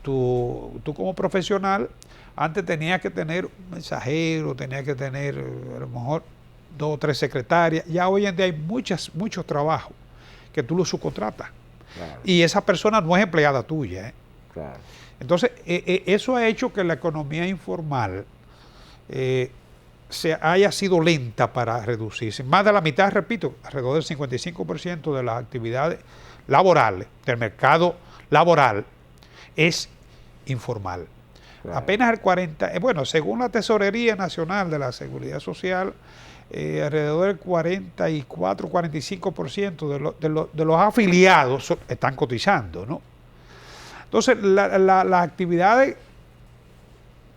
Speaker 8: tú como profesional, antes tenías que tener un mensajero, tenías que tener a lo mejor 2 o 3 secretarias. Ya hoy en día hay muchos trabajos que tú lo subcontratas. Claro. Y esa persona no es empleada tuya.
Speaker 7: Claro.
Speaker 8: Entonces, eso ha hecho que la economía informal haya sido lenta para reducirse. Más de la mitad, repito, alrededor del 55% de las actividades laborales, del mercado laboral, es informal.
Speaker 7: Claro.
Speaker 8: Apenas el 40%, bueno, según la Tesorería Nacional de la Seguridad Social, alrededor del 44-45% de los afiliados están cotizando, ¿no? Entonces, las actividades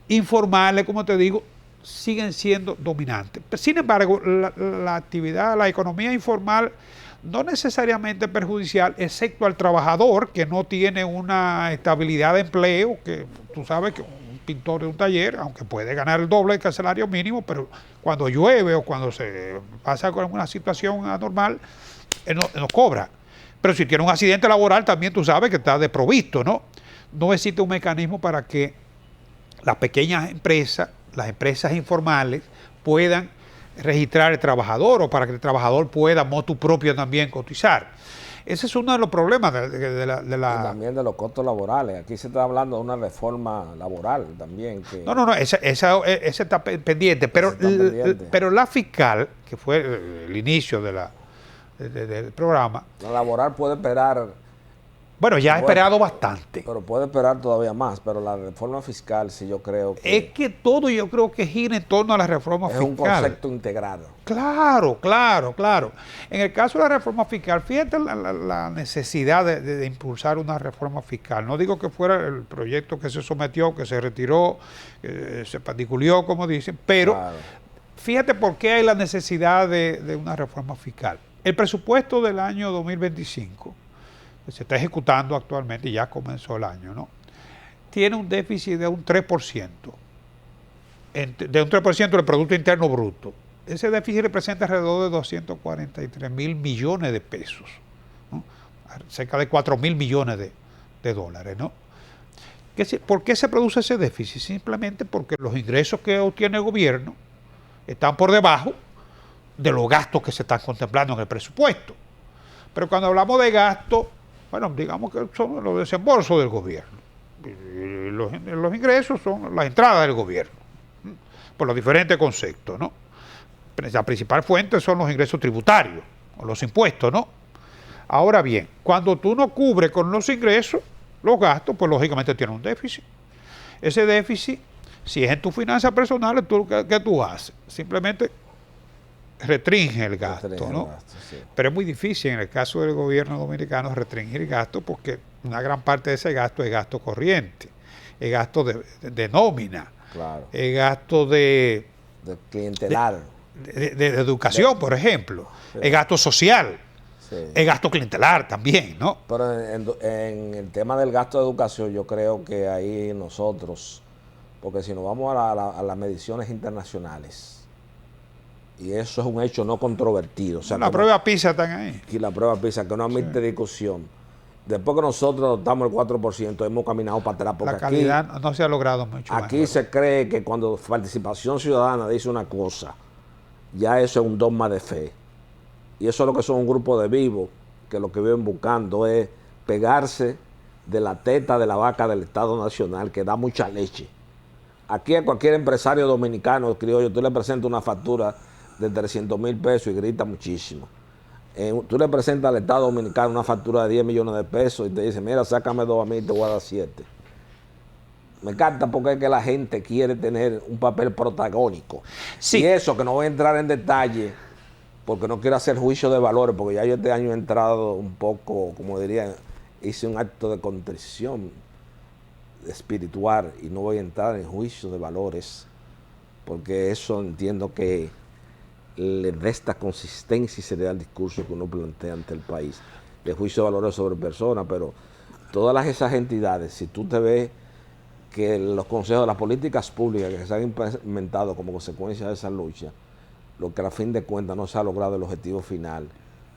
Speaker 8: informales, como te digo, siguen siendo dominantes. Sin embargo, la economía informal no necesariamente perjudicial, excepto al trabajador que no tiene una estabilidad de empleo, que tú sabes que un pintor de un taller, aunque puede ganar el doble que el salario mínimo, pero cuando llueve o cuando se pasa con alguna situación anormal, él no cobra. Pero si tiene un accidente laboral, también tú sabes que está desprovisto, ¿no? No existe un mecanismo para que las pequeñas empresas, las empresas informales, puedan registrar el trabajador o para que el trabajador pueda, motu propio, también cotizar. Ese es uno de los problemas de la...
Speaker 7: Y también de los costos laborales. Aquí se está hablando de una reforma laboral también. Que
Speaker 8: No, ese está pendiente, pero la fiscal, que fue el inicio del programa...
Speaker 7: La laboral puede esperar...
Speaker 8: Bueno, ya ha esperado bastante.
Speaker 7: Pero puede esperar todavía más, pero la reforma fiscal sí yo creo que...
Speaker 8: Es que todo yo creo que gira en torno a la reforma fiscal.
Speaker 7: Es un concepto integrado.
Speaker 8: Claro. En el caso de la reforma fiscal, fíjate la necesidad de impulsar una reforma fiscal. No digo que fuera el proyecto que se sometió, que se retiró, que se particulió, como dicen, pero claro, fíjate por qué hay la necesidad de una reforma fiscal. El presupuesto del año 2025, que se está ejecutando actualmente, y ya comenzó el año, ¿no? Tiene un déficit de un 3%, de un 3% del Producto Interno Bruto. Ese déficit representa alrededor de 243 mil millones de pesos, ¿no? Cerca de 4 mil millones de dólares, ¿no? ¿Por qué se produce ese déficit? Simplemente porque los ingresos que obtiene el gobierno están por debajo de los gastos que se están contemplando en el presupuesto. Pero cuando hablamos de gastos, bueno, digamos que son los desembolsos del gobierno. Y los ingresos son las entradas del gobierno, por los diferentes conceptos, ¿no? La principal fuente son los ingresos tributarios, o los impuestos, ¿no? Ahora bien, cuando tú no cubres con los ingresos los gastos, pues lógicamente tienes un déficit. Ese déficit, si es en tus finanzas personales, ¿qué tú haces? Simplemente restringe el gasto, ¿no? Sí. Pero es muy difícil en el caso del gobierno dominicano restringir el gasto, porque una gran parte de ese gasto es gasto corriente, es gasto de nómina,
Speaker 7: claro,
Speaker 8: es gasto de
Speaker 7: clientelar,
Speaker 8: de educación, por ejemplo, sí, es gasto social, sí, es gasto clientelar también, ¿no?
Speaker 7: Pero en el tema del gasto de educación, yo creo que ahí nosotros, porque si nos vamos a las mediciones internacionales, y eso es un hecho no controvertido. O sea,
Speaker 8: la prueba PISA están ahí.
Speaker 7: Y la prueba PISA, que no admite discusión. Después que nosotros adoptamos el 4%, hemos caminado para atrás. Porque
Speaker 8: la calidad aquí no se ha logrado mucho.
Speaker 7: Aquí se cree que cuando participación ciudadana dice una cosa, ya eso es un dogma de fe. Y eso es lo que son un grupo de vivos, que lo que viven buscando es pegarse de la teta de la vaca del Estado Nacional, que da mucha leche. Aquí a cualquier empresario dominicano, criollo, tú le presentas una factura de 300 mil pesos y grita muchísimo. Tú le presentas al Estado Dominicano una factura de 10 millones de pesos y te dice, mira, sácame 2 a mí y te voy a dar 7. Me encanta porque es que la gente quiere tener un papel protagónico. Sí. Y eso, que no voy a entrar en detalle, porque no quiero hacer juicio de valores, porque ya yo este año he entrado un poco, como diría, hice un acto de contrición espiritual y no voy a entrar en juicio de valores, porque eso entiendo que le resta consistencia y seriedad al discurso que uno plantea ante el país, de juicio de valores sobre personas. Pero todas esas entidades, si tú te ves que los consejos de las políticas públicas que se han implementado como consecuencia de esa lucha, lo que a fin de cuentas no se ha logrado el objetivo final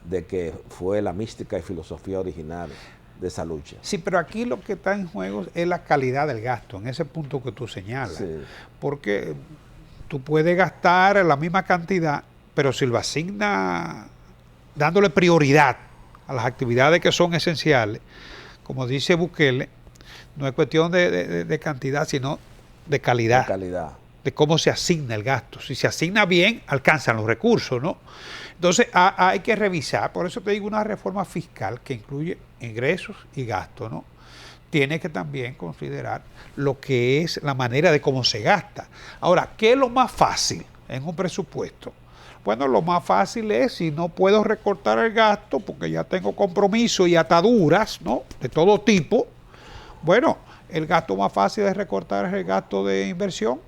Speaker 7: de que fue la mística y filosofía original de esa lucha.
Speaker 8: Sí, pero aquí lo que está en juego es la calidad del gasto, en ese punto que tú señalas. Sí. Porque tú puedes gastar la misma cantidad, pero si lo asignas dándole prioridad a las actividades que son esenciales, como dice Bukele, no es cuestión de cantidad, sino de calidad.
Speaker 7: De calidad.
Speaker 8: De cómo se asigna el gasto. Si se asigna bien, alcanzan los recursos, ¿no? Entonces hay que revisar, por eso te digo, una reforma fiscal que incluye ingresos y gastos, ¿no? tiene que también considerar lo que es la manera de cómo se gasta. Ahora, ¿qué es lo más fácil en un presupuesto? Bueno, lo más fácil es, si no puedo recortar el gasto porque ya tengo compromisos y ataduras, ¿no?, de todo tipo, bueno, el gasto más fácil de recortar es el gasto de inversión,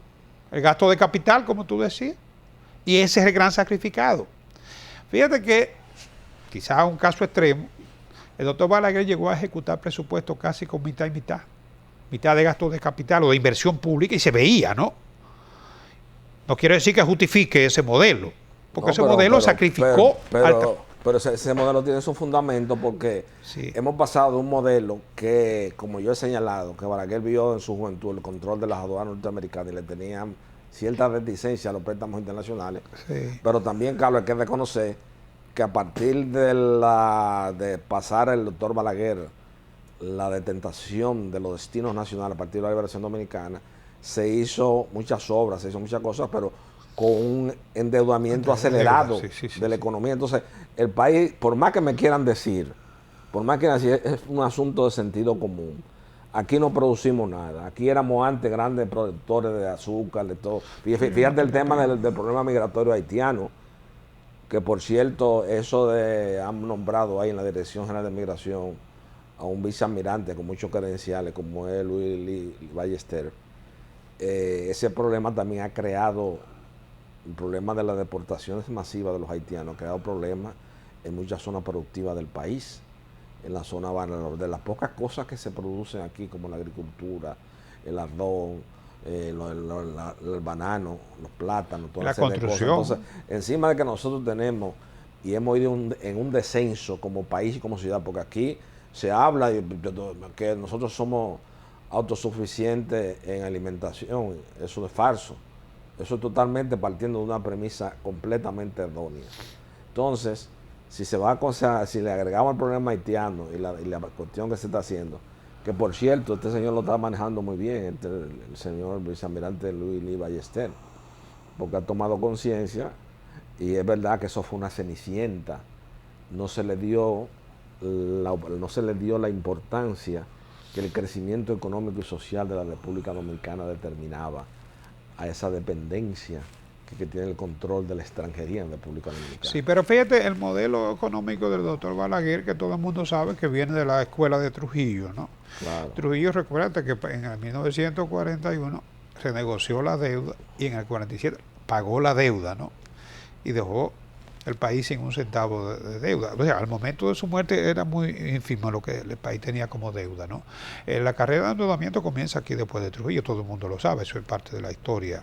Speaker 8: el gasto de capital, como tú decías, y ese es el gran sacrificado. Fíjate que, quizás un caso extremo, el doctor Balaguer llegó a ejecutar presupuestos casi con mitad y mitad. Mitad de gastos de capital o de inversión pública, y se veía, ¿no? No quiero decir que justifique ese modelo, porque
Speaker 7: No,
Speaker 8: ese modelo sacrificó...
Speaker 7: Pero ese modelo tiene su fundamento porque
Speaker 8: Sí.
Speaker 7: hemos pasado de un modelo que, como yo he señalado, que Balaguer vio en su juventud el control de las aduanas norteamericanas y le tenían cierta reticencia a los préstamos internacionales.
Speaker 8: Sí.
Speaker 7: Pero también, Carlos, hay que reconocer que a partir de pasar el doctor Balaguer la detentación de los destinos nacionales a partir de la liberación dominicana, se hizo muchas obras, se hizo muchas cosas, pero con un endeudamiento acelerado de la economía. Entonces, el país, por más que me quieran decir, es un asunto de sentido común. Aquí no producimos nada. Aquí éramos antes grandes productores de azúcar, de todo. Fíjate el tema del problema migratorio haitiano, que por cierto, han nombrado ahí en la Dirección General de Migración a un vicealmirante con muchos credenciales, como es Luis Ballester. Ese problema también ha creado el problema de las deportaciones masivas de los haitianos, ha creado problemas en muchas zonas productivas del país, en la zona de las pocas cosas que se producen aquí, como la agricultura, el arroz, el banano, los plátanos, toda
Speaker 8: la
Speaker 7: serie de
Speaker 8: construcción.
Speaker 7: cosas. Entonces, encima de que nosotros tenemos y hemos ido en un descenso como país y como ciudad, porque aquí se habla que nosotros somos autosuficientes en alimentación, eso es falso. Eso es totalmente partiendo de una premisa completamente errónea. Entonces, si le agregamos el problema haitiano y la cuestión que se está haciendo, que por cierto, este señor lo está manejando muy bien, el señor vicealmirante Luis Lee Ballester, porque ha tomado conciencia, y es verdad que eso fue una cenicienta. No se le dio la importancia que el crecimiento económico y social de la República Dominicana determinaba a esa dependencia que tiene el control de la extranjería en República Dominicana.
Speaker 8: Sí, pero fíjate el modelo económico del doctor Balaguer, que todo el mundo sabe que viene de la escuela de Trujillo, ¿no?
Speaker 7: Claro.
Speaker 8: Trujillo, recuerda que en el 1941 se negoció la deuda y en el 47 pagó la deuda, ¿no? Y dejó el país sin un centavo de deuda. O sea, al momento de su muerte era muy ínfimo lo que el país tenía como deuda, ¿no? La carrera de endeudamiento comienza aquí después de Trujillo, todo el mundo lo sabe, eso es parte de la historia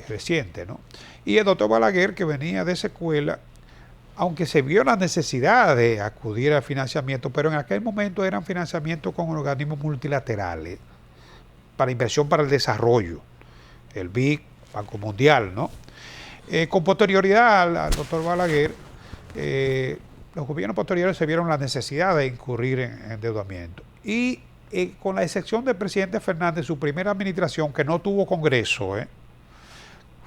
Speaker 8: reciente, ¿no? Y el doctor Balaguer, que venía de esa escuela, aunque se vio la necesidad de acudir al financiamiento, pero en aquel momento eran financiamientos con organismos multilaterales para inversión para el desarrollo, el BIC, Banco Mundial, ¿no? Con posterioridad al doctor Balaguer, los gobiernos posteriores se vieron la necesidad de incurrir en endeudamiento. Y con la excepción del presidente Fernández, su primera administración, que no tuvo Congreso, es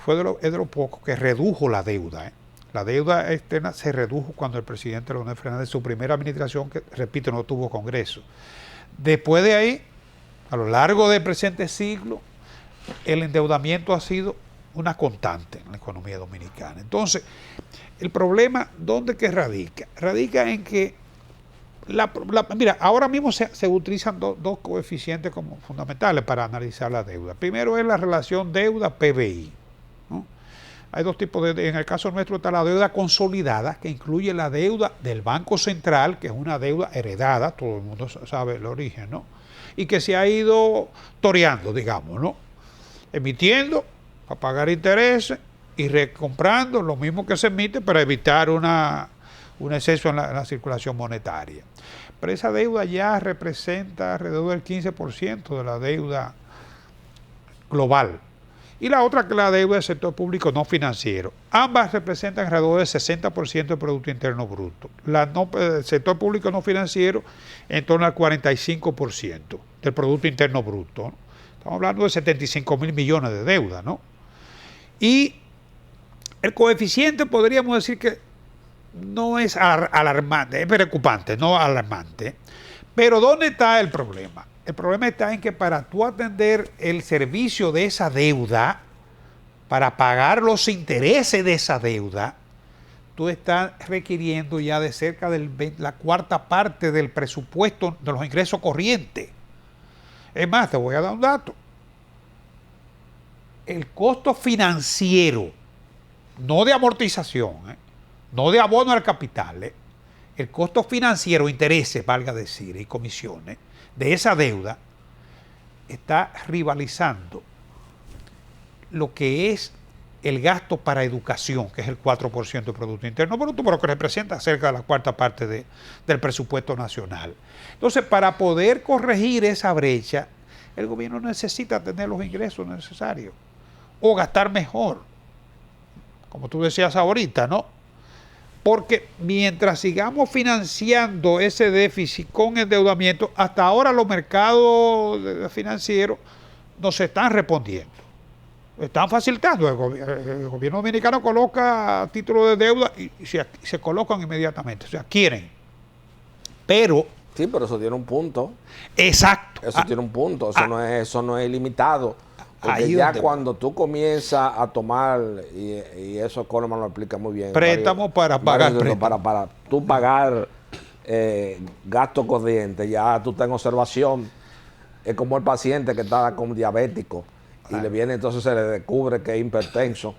Speaker 8: de lo poco que redujo la deuda. La deuda externa se redujo cuando el presidente Leonel Fernández, su primera administración, que repito, no tuvo Congreso. Después de ahí, a lo largo del presente siglo, el endeudamiento ha sido una constante en la economía dominicana. Entonces, el problema, ¿dónde que radica? Radica en que, mira, ahora mismo se utilizan dos coeficientes como fundamentales para analizar la deuda. Primero es la relación deuda-PBI, ¿no? Hay dos tipos en el caso nuestro está la deuda consolidada, que incluye la deuda del Banco Central, que es una deuda heredada, todo el mundo sabe el origen, ¿no? Y que se ha ido toreando, digamos, ¿no? Emitiendo para pagar intereses y recomprando lo mismo que se emite para evitar un exceso en la circulación monetaria. Pero esa deuda ya representa alrededor del 15% de la deuda global. Y la otra, que es la deuda del sector público no financiero. Ambas representan alrededor del 60% del Producto Interno Bruto. El sector público no financiero en torno al 45% del Producto Interno Bruto, ¿no? Estamos hablando de 75.000 millones de deuda, ¿no? Y el coeficiente podríamos decir que no es alarmante, es preocupante, no alarmante, Pero ¿dónde está el problema? El problema está en que para tú atender el servicio de esa deuda, para pagar los intereses de esa deuda, tú estás requiriendo ya de cerca de la cuarta parte del presupuesto de los ingresos corrientes. Es más, te voy a dar un dato. El costo financiero, no de amortización, no de abono al capital, el costo financiero, intereses, valga decir, y comisiones de esa deuda, está rivalizando lo que es el gasto para educación, que es el 4% del Producto Interno Bruto, pero que representa cerca de la cuarta parte del presupuesto nacional. Entonces, para poder corregir esa brecha, el gobierno necesita tener los ingresos necesarios o gastar mejor, como tú decías ahorita, ¿no? Porque mientras sigamos financiando ese déficit con endeudamiento, hasta ahora los mercados financieros nos están respondiendo. Están facilitando. El gobierno dominicano coloca títulos de deuda y se colocan inmediatamente. O sea, quieren. Pero...
Speaker 7: Sí, pero eso tiene un punto.
Speaker 8: Exacto.
Speaker 7: Eso tiene un punto. Eso no es ilimitado. Porque ya cuando tú comienzas a tomar, y eso Coleman lo explica muy bien.
Speaker 8: Préstamos para pagar.
Speaker 7: Para tú pagar gastos corrientes, ya tú estás en observación. Es como el paciente que está como diabético y le viene, entonces se le descubre que es hipertenso.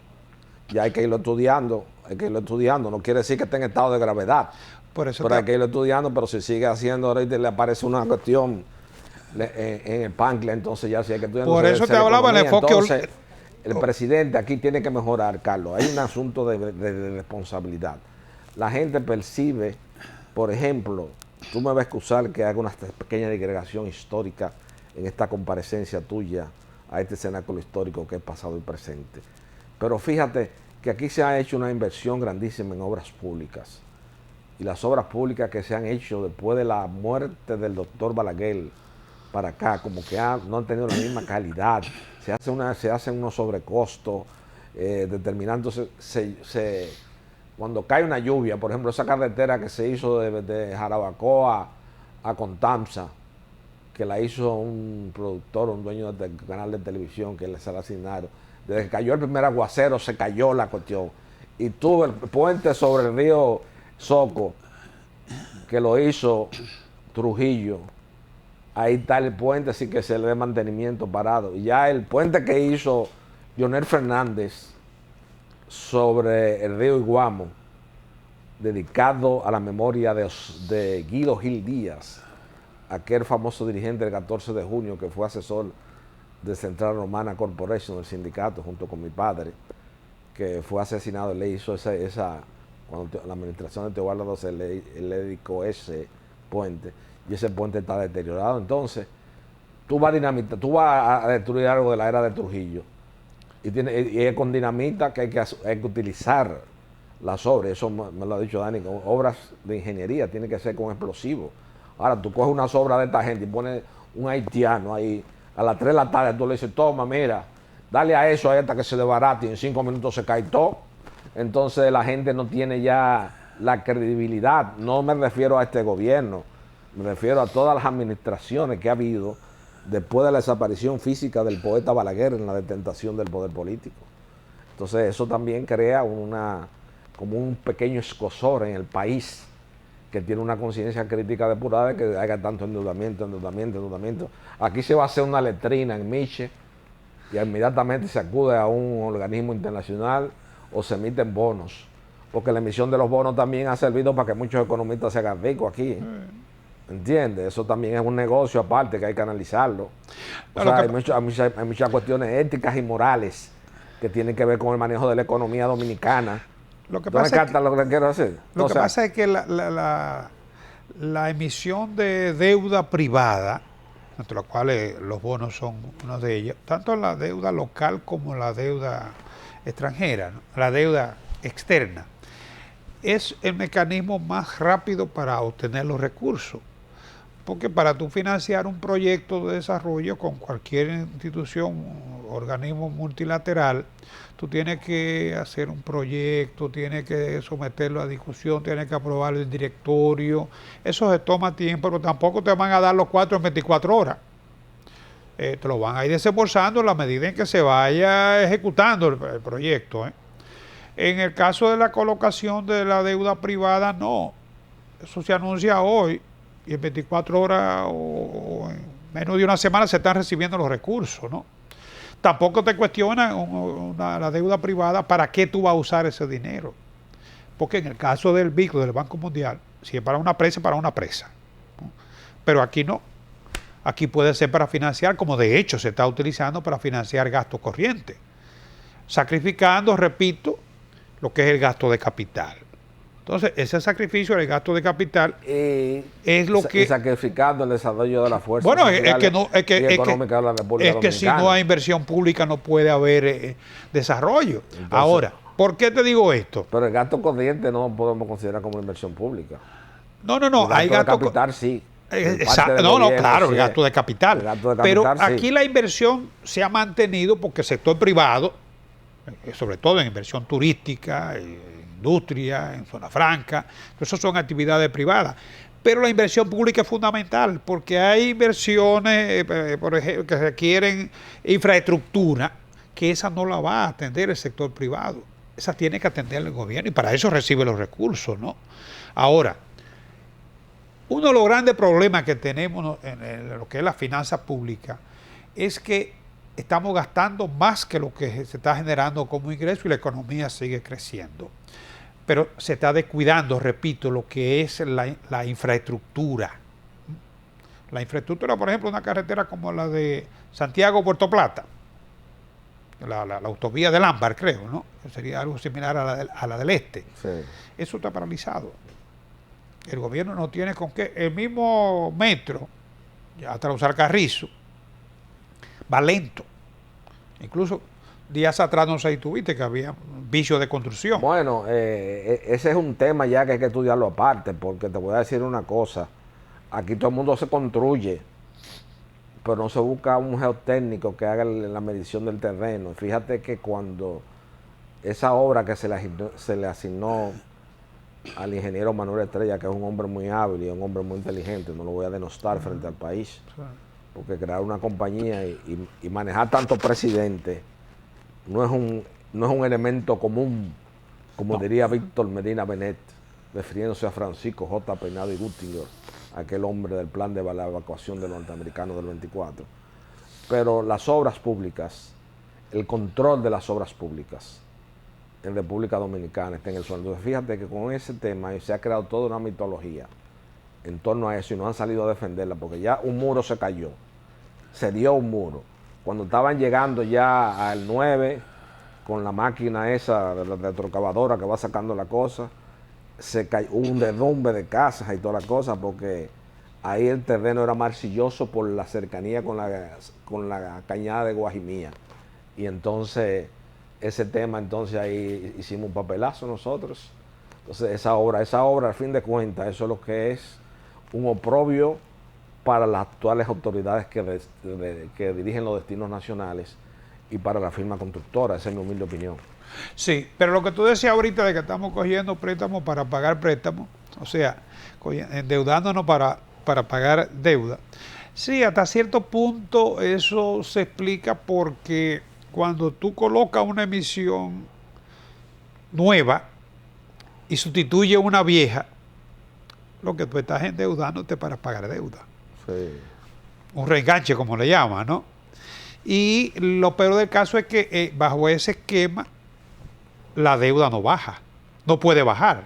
Speaker 7: Ya hay que irlo estudiando. No quiere decir que esté en estado de gravedad. Pero hay que irlo estudiando, pero si sigue haciendo ahorita le aparece una cuestión en el páncreas, entonces ya sí hay que estudiar.
Speaker 8: Por eso te hablaba en el enfoque.
Speaker 7: Entonces, el presidente aquí tiene que mejorar, Carlos. Hay un asunto de responsabilidad. La gente percibe, por ejemplo, tú me vas a excusar que haga una pequeña digregación histórica en esta comparecencia tuya a este cenáculo histórico que es pasado y presente. Pero fíjate que aquí se ha hecho una inversión grandísima en obras públicas. Y las obras públicas que se han hecho después de la muerte del doctor Balaguer para acá, como que no han tenido la misma calidad, se hacen unos sobrecostos determinantes. Cuando cae una lluvia, por ejemplo, esa carretera que se hizo de Jarabacoa a Contamsa, que la hizo un productor, un dueño del canal de televisión que se la asignaron, desde que cayó el primer aguacero se cayó la cuestión, y tuvo el puente sobre el río Soco, que lo hizo Trujillo. Ahí está el puente, así que se le dé mantenimiento parado. Y ya el puente que hizo Leonel Fernández sobre el río Iguamo, dedicado a la memoria de Guido Gil Díaz, aquel famoso dirigente del 14 de junio que fue asesor de Central Romana Corporation, del sindicato, junto con mi padre, que fue asesinado. Él le hizo cuando la administración de Teobaldo II le dedicó ese puente. Y ese puente está deteriorado. Entonces, tú vas a destruir algo de la era de Trujillo. Y es con dinamita que hay que utilizar las obras. Eso me lo ha dicho Dani, con obras de ingeniería, tiene que ser con explosivos. Ahora, tú coges unas obras de esta gente y pones un haitiano ahí, a las 3 de la tarde tú le dices, toma, mira, dale a eso ahí hasta que se desbarate y en 5 minutos se cae todo. Entonces la gente no tiene ya la credibilidad. No me refiero a este gobierno, me refiero a todas las administraciones que ha habido después de la desaparición física del poeta Balaguer en la detentación del poder político. Entonces eso también crea como un pequeño escozor en el país que tiene una conciencia crítica depurada de que haya tanto endeudamiento. Aquí se va a hacer una letrina en Miche y inmediatamente se acude a un organismo internacional o se emiten bonos, porque la emisión de los bonos también ha servido para que muchos economistas se hagan ricos aquí. ¿Entiendes? Eso también es un negocio aparte que hay que analizarlo. O sea, hay muchas cuestiones éticas y morales que tienen que ver con el manejo de la economía dominicana.
Speaker 8: Lo que pasa es que
Speaker 1: la
Speaker 8: emisión de deuda privada, entre las cuales los bonos son una de ellas, tanto la deuda local como la deuda extranjera, ¿no? La deuda externa, es el mecanismo más rápido para obtener los recursos. porque para tú financiar un proyecto de desarrollo con cualquier institución, organismo multilateral, tú tienes que hacer un proyecto, tienes que someterlo a discusión, tienes que aprobarlo el directorio. Eso se toma tiempo, pero tampoco te van a dar los 4 en 24 horas. Te lo van a ir desembolsando a la medida en que se vaya ejecutando el proyecto. En el caso de la colocación de la deuda privada, no. Eso se anuncia hoy y en 24 horas o en menos de una semana se están recibiendo los recursos, ¿no? Tampoco te cuestionan la deuda privada, ¿para qué tú vas a usar ese dinero? Porque en el caso del BIC, del Banco Mundial, si es para una presa, ¿no? Pero aquí no. Aquí puede ser para financiar, como de hecho se está utilizando para financiar gastos corrientes, sacrificando, repito, lo que es el gasto de capital. Entonces, ese sacrificio del gasto de capital es lo que...
Speaker 7: Y sacrificando el desarrollo de la fuerza
Speaker 8: bueno, económica
Speaker 7: de la República Dominicana.
Speaker 8: Si no hay inversión pública no puede haber desarrollo. Entonces, ahora, ¿por qué te digo esto?
Speaker 7: Pero el gasto corriente no lo podemos considerar como inversión pública.
Speaker 8: No,
Speaker 7: hay gasto de capital, sí.
Speaker 8: Claro, el gasto de capital. Pero aquí la inversión se ha mantenido porque el sector privado, sobre todo en inversión turística, industria, en zona franca, eso son actividades privadas. Pero la inversión pública es fundamental porque hay inversiones, por ejemplo, que requieren infraestructura, que esa no la va a atender el sector privado. Esa tiene que atender el gobierno y para eso recibe los recursos, ¿no? Ahora, uno de los grandes problemas que tenemos en lo que es la finanza pública es que estamos gastando más que lo que se está generando como ingreso y la economía sigue creciendo. Pero se está descuidando, repito, lo que es la infraestructura. La infraestructura, por ejemplo, una carretera como la de Santiago-Puerto Plata, la autovía del Ámbar, creo, ¿no? Sería algo similar a la del Este.
Speaker 7: Sí.
Speaker 8: Eso está paralizado. El gobierno no tiene con qué. El mismo metro, ya hasta usar Carrizo, va lento. Incluso días atrás, no sé si tuviste que había vicios de construcción.
Speaker 7: Bueno, ese es un tema ya que hay que estudiarlo aparte, porque te voy a decir una cosa. Aquí todo el mundo se construye, pero no se busca un geotécnico que haga la medición del terreno. Fíjate que cuando esa obra que se le asignó al ingeniero Manuel Estrella, que es un hombre muy hábil y un hombre muy inteligente, no lo voy a denostar frente al país, porque crear una compañía y manejar tantos presidentes no es un elemento común, como diría Víctor Medina Benet, refiriéndose a Francisco J. Peinado y Guttinger, aquel hombre del plan de la evacuación de los norteamericanos del 24. Pero las obras públicas, el control de las obras públicas en República Dominicana está en el suelo. Entonces, fíjate que con ese tema se ha creado toda una mitología en torno a eso y no han salido a defenderla, porque ya un muro se cayó, se dio un muro. Cuando estaban llegando ya al 9, con la máquina esa de la retrocavadora que va sacando la cosa, hubo un derrumbe de casas y toda la cosa, porque ahí el terreno era marcilloso por la cercanía con la cañada de Guajimía. Y entonces, ese tema, entonces ahí hicimos un papelazo nosotros. Entonces, esa obra, al fin de cuentas, eso es lo que es un oprobio para las actuales autoridades que dirigen los destinos nacionales y para la firma constructora. Esa es mi humilde opinión.
Speaker 8: Sí, pero lo que tú decías ahorita de que estamos cogiendo préstamos para pagar préstamos, o sea, endeudándonos para pagar deuda. Sí, hasta cierto punto eso se explica porque cuando tú colocas una emisión nueva y sustituye una vieja, lo que tú estás endeudándote para pagar deuda.
Speaker 7: Sí.
Speaker 8: Un reenganche, como le llaman, ¿no? Y lo peor del caso es que bajo ese esquema la deuda no baja, no puede bajar.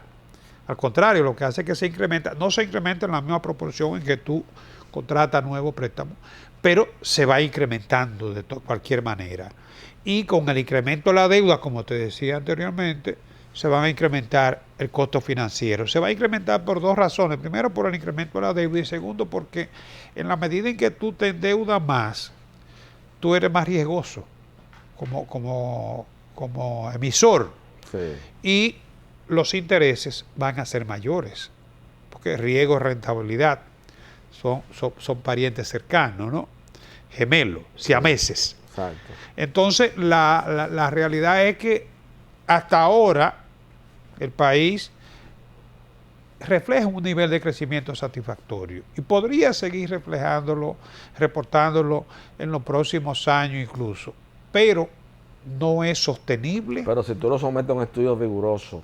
Speaker 8: Al contrario, lo que hace es que se incrementa, no se incrementa en la misma proporción en que tú contratas nuevos préstamos, pero se va incrementando de cualquier manera. Y con el incremento de la deuda, como te decía anteriormente, se van a incrementar el costo financiero. Se va a incrementar por dos razones. Primero, por el incremento de la deuda y segundo, porque en la medida en que tú te endeudas más, tú eres más riesgoso como emisor.
Speaker 7: Sí.
Speaker 8: Y los intereses van a ser mayores, porque riesgo, rentabilidad. son parientes cercanos, ¿no? Gemelos, siameses.
Speaker 7: Exacto.
Speaker 8: Entonces, la realidad es que hasta ahora el país refleja un nivel de crecimiento satisfactorio y podría seguir reflejándolo, reportándolo en los próximos años incluso, pero no es sostenible.
Speaker 7: Pero si tú lo sometes a un estudio riguroso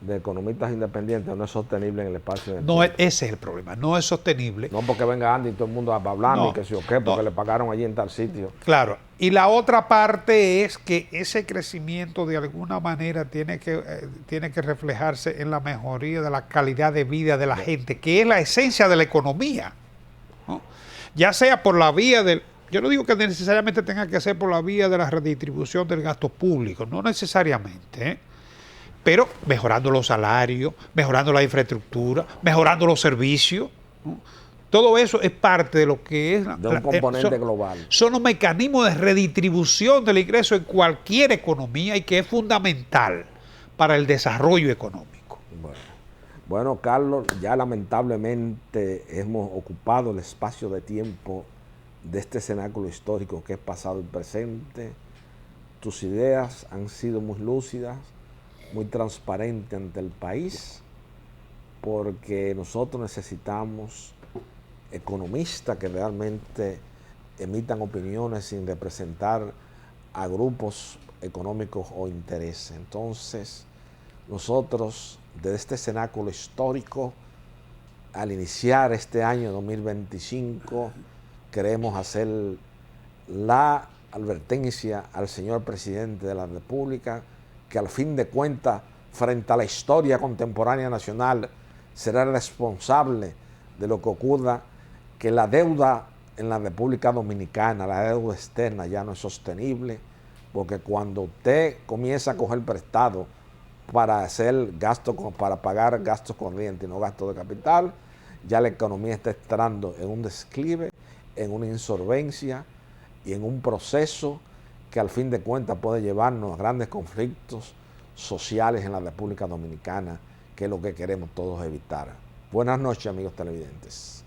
Speaker 7: de economistas independientes, no es sostenible en el espacio de
Speaker 8: No es, ese es el problema, no es sostenible.
Speaker 7: No porque venga Andy y todo el mundo a hablar,
Speaker 8: No,
Speaker 7: ni que sí o qué, porque
Speaker 8: no.
Speaker 7: le pagaron allí en tal sitio.
Speaker 8: Claro, y la otra parte es que ese crecimiento de alguna manera tiene que reflejarse en la mejoría de la calidad de vida de la gente, que es la esencia de la economía, ¿no? Ya sea por la vía del... Yo no digo que necesariamente tenga que ser por la vía de la redistribución del gasto público, no necesariamente, ¿eh? Pero mejorando los salarios, mejorando la infraestructura, mejorando los servicios, ¿no? Todo eso es parte de lo que es...
Speaker 7: De un componente global.
Speaker 8: Son los mecanismos de redistribución del ingreso en cualquier economía y que es fundamental para el desarrollo económico.
Speaker 7: Bueno, Carlos, ya lamentablemente hemos ocupado el espacio de tiempo de este cenáculo histórico que es pasado y presente. Tus ideas han sido muy lúcidas, muy transparentes ante el país, porque nosotros necesitamos economistas que realmente emitan opiniones sin representar a grupos económicos o intereses. Entonces, nosotros, desde este cenáculo histórico, al iniciar este año 2025, queremos hacer la advertencia al señor presidente de la República que al fin de cuentas, frente a la historia contemporánea nacional, será responsable de lo que ocurra, que la deuda en la República Dominicana, la deuda externa ya no es sostenible, porque cuando usted comienza a coger prestado para hacer gastos, para pagar gastos corrientes y no gastos de capital, ya la economía está entrando en un declive, en una insolvencia y en un proceso que al fin de cuentas puede llevarnos a grandes conflictos sociales en la República Dominicana, que es lo que queremos todos evitar. Buenas noches, amigos televidentes.